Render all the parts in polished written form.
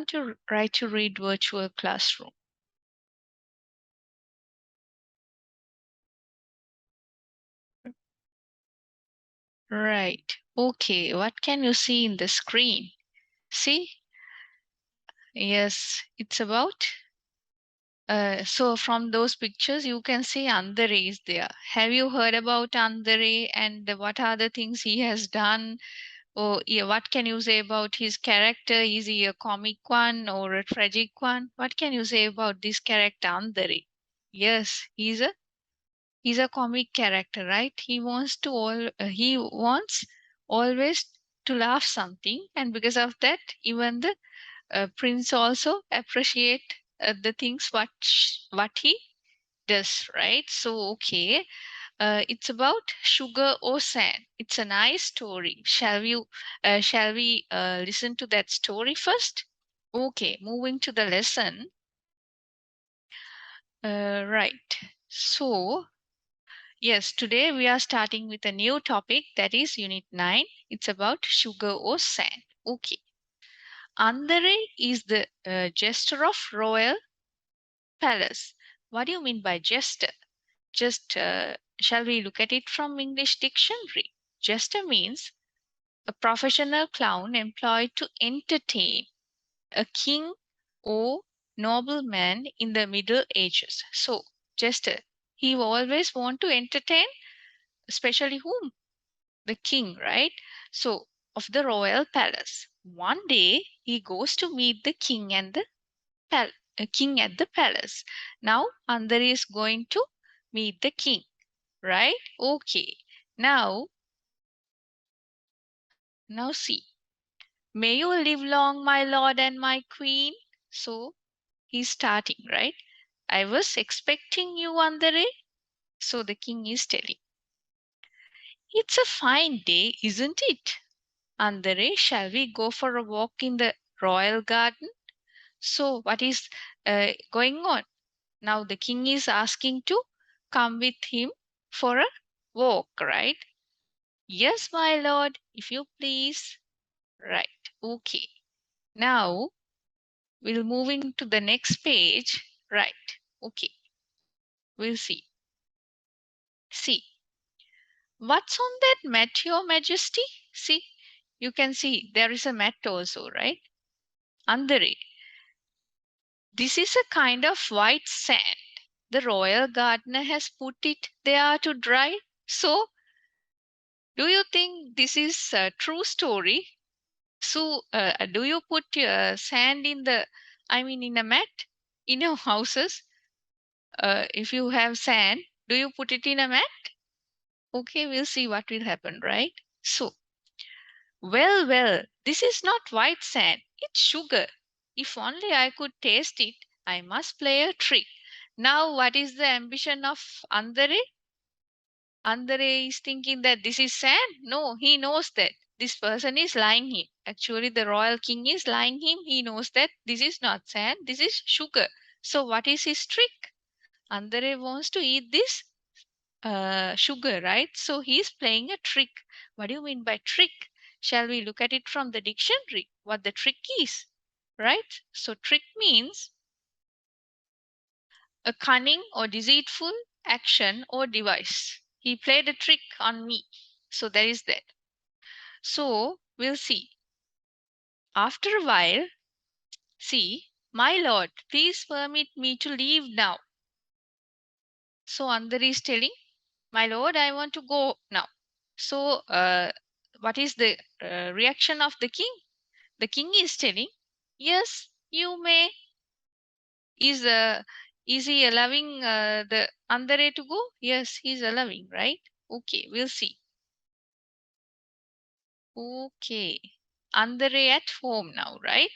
to write to read virtual classroom. Right. Okay. What can you see in the screen? See? Yes, it's about. So from those pictures, you can see Andre is there. Have you heard about Andre and what are the things he has done? Or yeah, what can you say about his character? Is he a comic one or a tragic one? What can you say about this character Andre? Yes, he's a comic character, right? He wants always to laugh something, and because of that, even the prince also appreciate the things what he does, right? So okay, it's about sugar or sand. It's a nice story. Shall we listen to that story first? Okay, moving to the lesson. Right. So yes, today we are starting with a new topic, that is Unit 9. It's about sugar or sand. Okay. Andre is the jester of royal palace. What do you mean by jester? Just shall we look at it from English dictionary? Jester means a professional clown employed to entertain a king or nobleman in the Middle Ages. So, jester, he always want to entertain, especially whom? The king, right? So, of the royal palace. One day, he goes to meet the king and the king at the palace. Now, Andar is going to meet the king, right? Okay. Now see. May you live long, my lord and my queen. So, he's starting, right? I was expecting you, Andare. So, the king is telling. It's a fine day, isn't it? Andare, shall we go for a walk in the royal garden? So, what is going on? Now, the king is asking to come with him for a walk, right? Yes, my lord, if you please. Right. Okay. Now, we'll move into the next page. Right. Okay. We'll see. See. What's on that mat, your majesty? See. You can see there is a mat also, right? Under it. This is a kind of white sand. The royal gardener has put it there to dry. So, do you think this is a true story? So, do you put sand in a mat in your houses? If you have sand, do you put it in a mat? Okay, we'll see what will happen, right? So, well, this is not white sand, it's sugar. If only I could taste it, I must play a trick. Now, what is the ambition of Andere? Andere is thinking that this is sand. No, he knows that this person is lying him. Actually, the royal king is lying him. He knows that this is not sand, this is sugar. So, what is his trick? Andere wants to eat this sugar, right? So he's playing a trick. What do you mean by trick? Shall we look at it from the dictionary? What the trick is, right? So trick means a cunning or deceitful action or device. He played a trick on me. So there is that. So we'll see. After a while, see, my lord, please permit me to leave now. So Andar is telling, my lord, I want to go now. So, what is the reaction of the king? The king is telling, yes, you may. Is uh, is he allowing the Andare to go? Yes, he's allowing, right? Okay, we'll see. Okay, Andare at home now, right?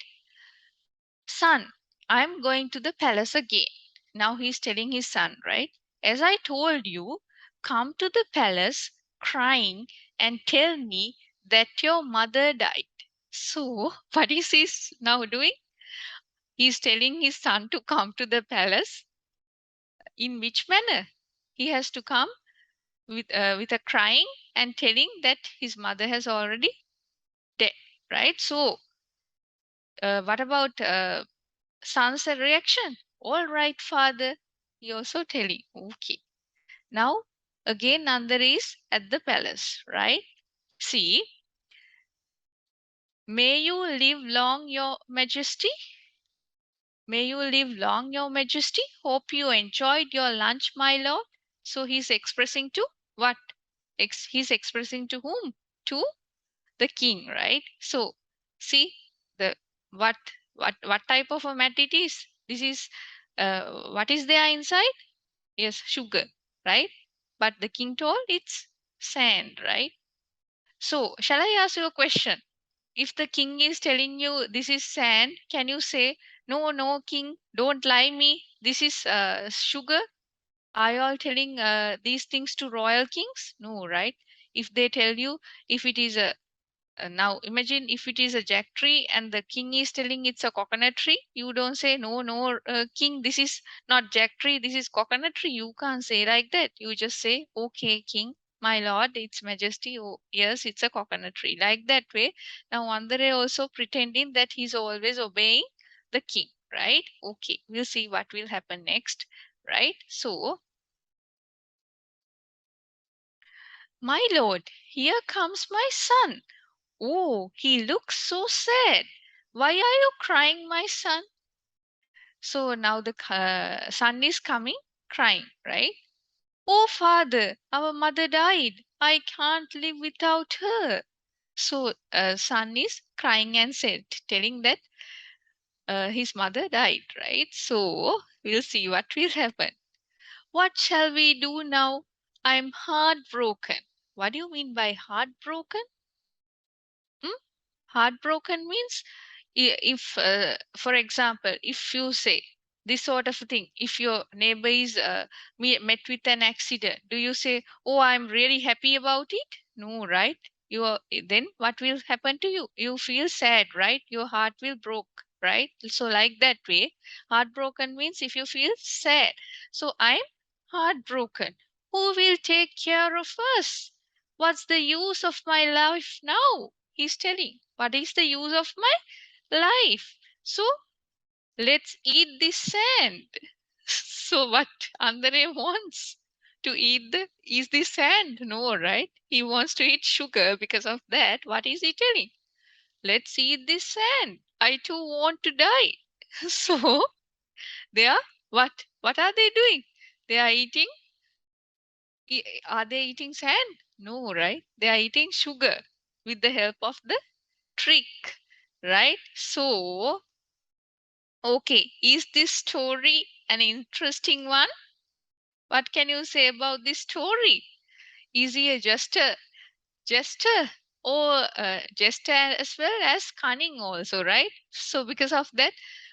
Son, I'm going to the palace again. Now he's telling his son, right? As I told you, come to the palace crying and tell me that your mother died. So, what is he now doing? He's telling his son to come to the palace. In which manner? He has to come with a crying and telling that his mother has already dead, right? So, What about son's reaction? All right, father. He also telling, okay. Now, again, Nandar is at the palace, right? See, may you live long, your majesty. May you live long, your majesty. Hope you enjoyed your lunch, my lord. So he's expressing to what? He's expressing to whom? To the king, right? So see the what what type of a mat it is. This is what is there inside? Yes, sugar, right? But the king told it's sand, right? So shall I ask you a question? If the king is telling you this is sand, can you say, no, no, king, don't lie me, this is sugar? Are you all telling these things to royal kings? No, right? If they tell you, if it is a now imagine if it is a jack tree and the king is telling it's a coconut tree, you don't say, no, no, king, this is not jack tree, this is coconut tree. You can't say like that. You just say, okay, king, my lord, its majesty, oh yes, it's a coconut tree, like that way. Now Andare also pretending that he's always obeying the king, right? Okay, we'll see what will happen next, right? So, my lord, here comes my son. Oh, he looks so sad. Why are you crying, my son? So now the son is coming, crying, right? Oh, father, our mother died. I can't live without her. So son is crying and said, telling that his mother died, right? So we'll see what will happen. What shall we do now? I'm heartbroken. What do you mean by heartbroken? Hmm? Heartbroken means if for example, if you say this sort of thing, if your neighbor is met with an accident, do you say, oh, I'm really happy about it? No, right? You are, then what will happen to you? You feel sad, right? Your heart will broke, right? So like that way, heartbroken means if you feel sad. So I'm heartbroken. Who will take care of us? What's the use of my life now? He's telling, what is the use of my life? So let's eat this sand. So what Andre wants to eat the is the sand? No, right? He wants to eat sugar. Because of that, what is he telling? Let's eat this sand. I too want to die. So they are what? What are they doing? They are eating. Are they eating sand? No, right? They are eating sugar with the help of the trick, right? So, okay, is this story an interesting one? What can you say about this story? Is he just a jester or jester as well as cunning also, right? So, because of that,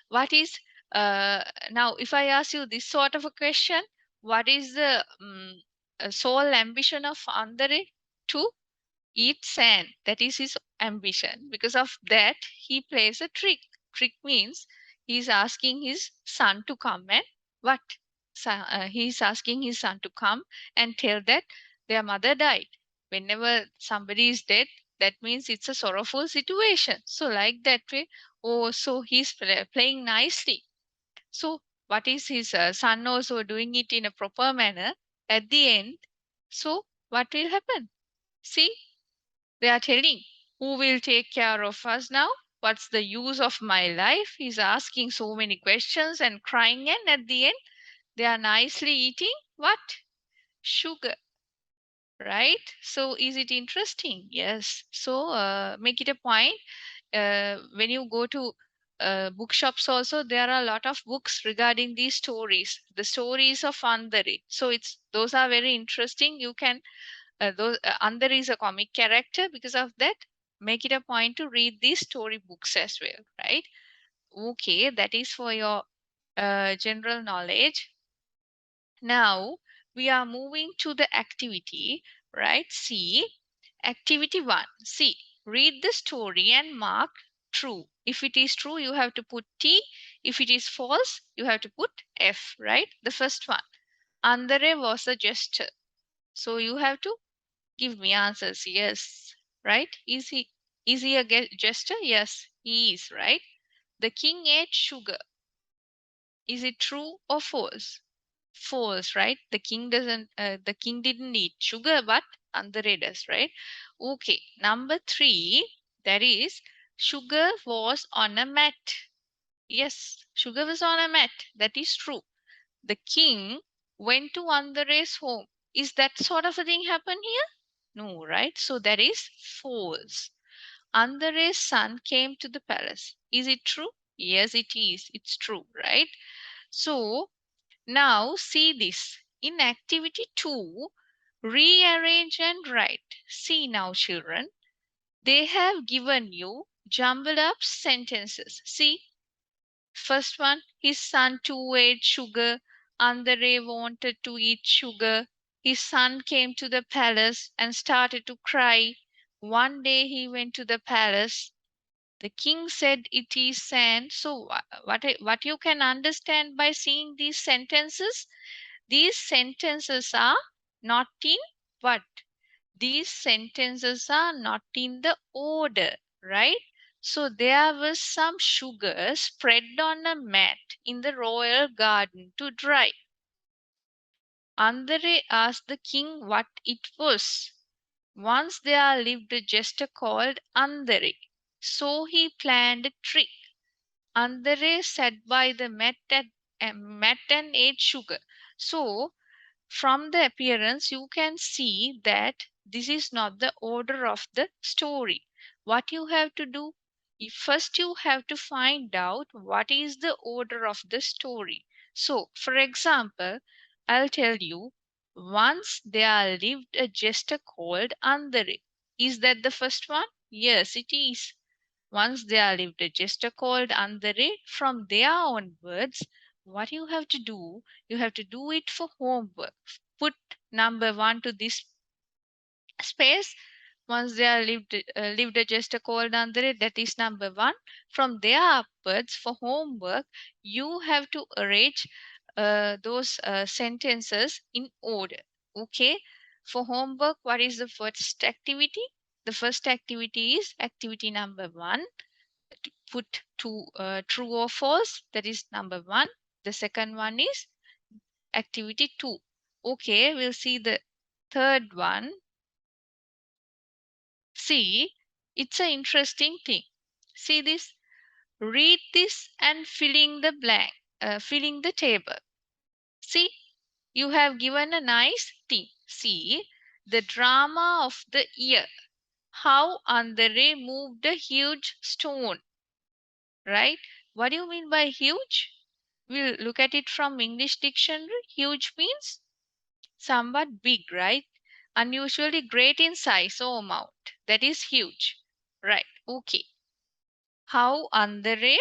what is now if I ask you this sort of a question, what is the sole ambition of Andere to eat sand? That is his ambition. Because of that, he plays a trick. Trick means he's asking his son to come and what? He's asking his son to come and tell that their mother died. Whenever somebody is dead, that means it's a sorrowful situation. So, like that way, oh, so he's playing nicely. So, what is his son also doing it in a proper manner at the end? So, what will happen? See, they are telling, who will take care of us now? What's the use of my life? He's asking so many questions and crying, and at the end, they are nicely eating what? Sugar, right? So, is it interesting? Yes. So, make it a point. When you go to bookshops, also, there are a lot of books regarding these stories, the stories of Andari. So, it's those are very interesting. You can those Andar is a comic character. Because of that, make it a point to read these story books as well, right? Okay, that is for your general knowledge. Now we are moving to the activity, right? See, activity 1. See, read the story and mark true. If it is true, you have to put T. If it is false, you have to put F, right? The first one, Andare was a jester. So you have to give me answers. Yes, right? Is he a jester? Yes, he is, right? The king ate sugar. Is it true or false? False, right? The king didn't eat sugar, but Andare does, right? Okay, number 3, that is, sugar was on a mat. Yes, sugar was on a mat. That is true. The king went to Andare's home. Is that sort of a thing happen here? No, right? So that is false. Andare's son came to the palace. Is it true? Yes, it is. It's true, right? So now see this. In activity 2, rearrange and write. See now, children. They have given you jumbled up sentences. See, first one, his son too ate sugar. Andre wanted to eat sugar. His son came to the palace and started to cry. One day he went to the palace. The king said it is sand. So what you can understand by seeing these sentences? These sentences are not in what? These sentences are not in the order, right? So there was some sugar spread on a mat in the royal garden to dry. Andre asked the king what it was. Once there lived a jester called Andre. So he planned a trick. Andre sat by the mat and ate sugar. So from the appearance, you can see that this is not the order of the story. What you have to do, first you have to find out what is the order of the story. So, for example, I'll tell you, once there lived a jester called Andare. Is that the first one? Yes, it is. Once there lived a jester called Andare. From there onwards, what you have to do, you have to do it for homework. Put number 1 to this space. Once there lived a jester called Andare, that is number 1. From there upwards, for homework, you have to arrange those sentences in order. Okay. For homework, what is the first activity? The first activity is activity number 1. Put true or false. That is number 1. The second one is activity 2. Okay, we'll see the third one. See, it's an interesting thing. See this. Read this and filling the table. See, you have given a nice thing. See, the drama of the year. How Andre moved a huge stone. Right? What do you mean by huge? We'll look at it from English dictionary. Huge means somewhat big, right? Unusually great in size or amount. That is huge. Right. Okay. How Andere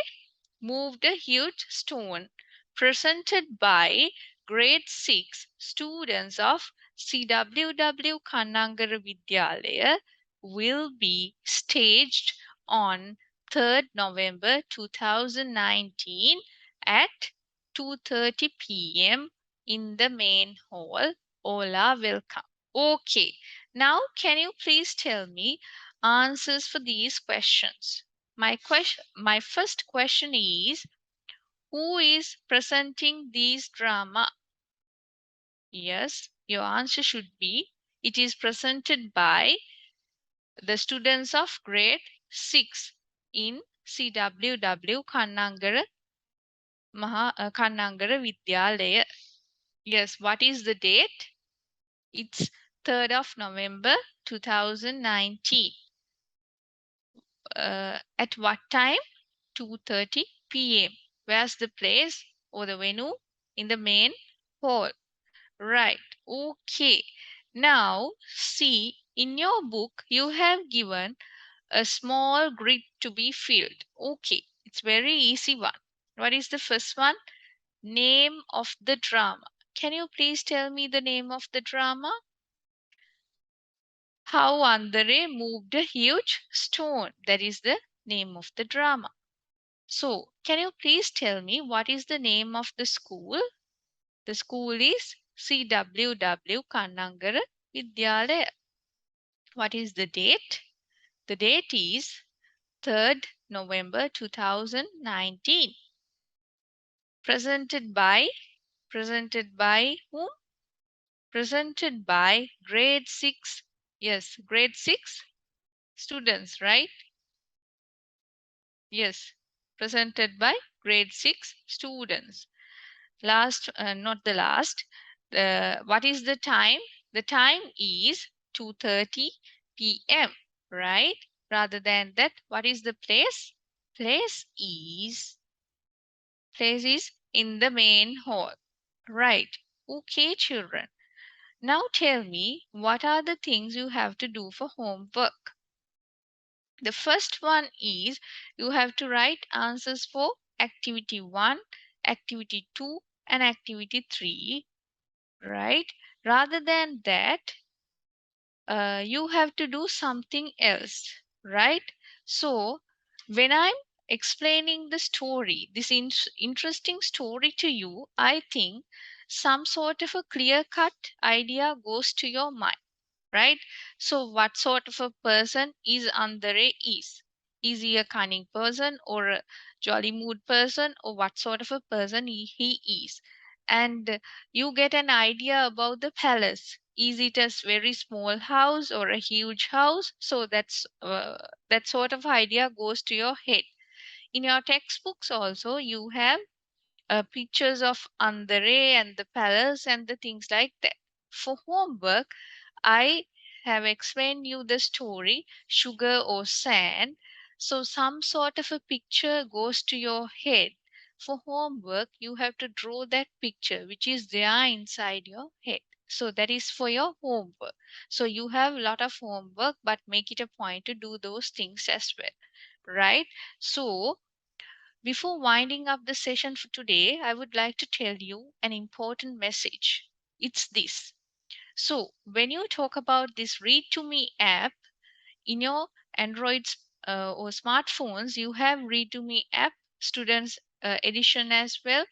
moved a huge stone presented by grade 6 students of CWW Kannangara Vidyalaya will be staged on 3rd November 2019 at 2:30 p.m. in the main hall. All are welcome. Okay, now can you please tell me answers for these questions? My first question is, who is presenting these drama? Yes, your answer should be, it is presented by the students of grade 6 in CWW Kannangara Vidyalaya. Yes, what is the date? It's 3rd of November 2019. At what time? 2:30 p.m. Where's the place or the venue? In the main hall. Right. Okay. Now, see, in your book, you have given a small grid to be filled. Okay. It's very easy one. What is the first one? Name of the drama. Can you please tell me the name of the drama? How Andre moved a huge stone. That is the name of the drama. So, can you please tell me what is the name of the school? The school is CWW Kannangara Vidyalaya. What is the date? The date is 3rd November 2019. Presented by whom? Presented by grade 6. Yes, grade 6 students, right? Yes, presented by grade 6 students. Last, not the last. What is the time? The time is 2:30 p.m., right? Rather than that, what is the place? Place is in the main hall, right? Okay, children. Now tell me, what are the things you have to do for homework? The first one is you have to write answers for activity 1, activity 2, and activity 3, right? Rather than that, you have to do something else, right? So, when I'm explaining the story, this interesting story to you, I think some sort of a clear cut idea goes to your mind, right? So, what sort of a person is Andre is? Is he a cunning person or a jolly mood person, or what sort of a person he is? And you get an idea about the palace. Is it a very small house or a huge house? So that sort of idea goes to your head. In your textbooks also, you have pictures of Andre and the palace and the things like that. For homework, I have explained you the story sugar or sand. So some sort of a picture goes to your head. For homework, you have to draw that picture which is there inside your head. So that is for your homework. So you have a lot of homework, but make it a point to do those things as well. Right? So before winding up the session for today, I would like to tell you an important message. It's this. So, when you talk about this Read to Me app in your Androids or smartphones, you have Read to Me app students edition as well.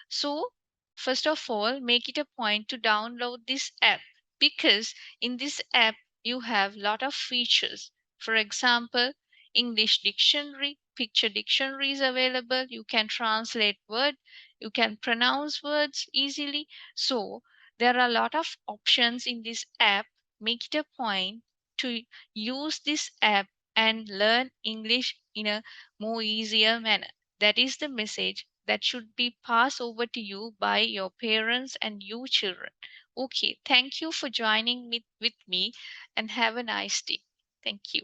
So, first of all, make it a point to download this app, because in this app you have lot of features. For example, English dictionary, picture dictionary is available. You can translate word, you can pronounce words easily. So there are a lot of options in this app. Make it a point to use this app and learn English in a more easier manner. That is the message that should be passed over to you by your parents and you children. Okay, thank you for joining with me, and have a nice day. Thank you.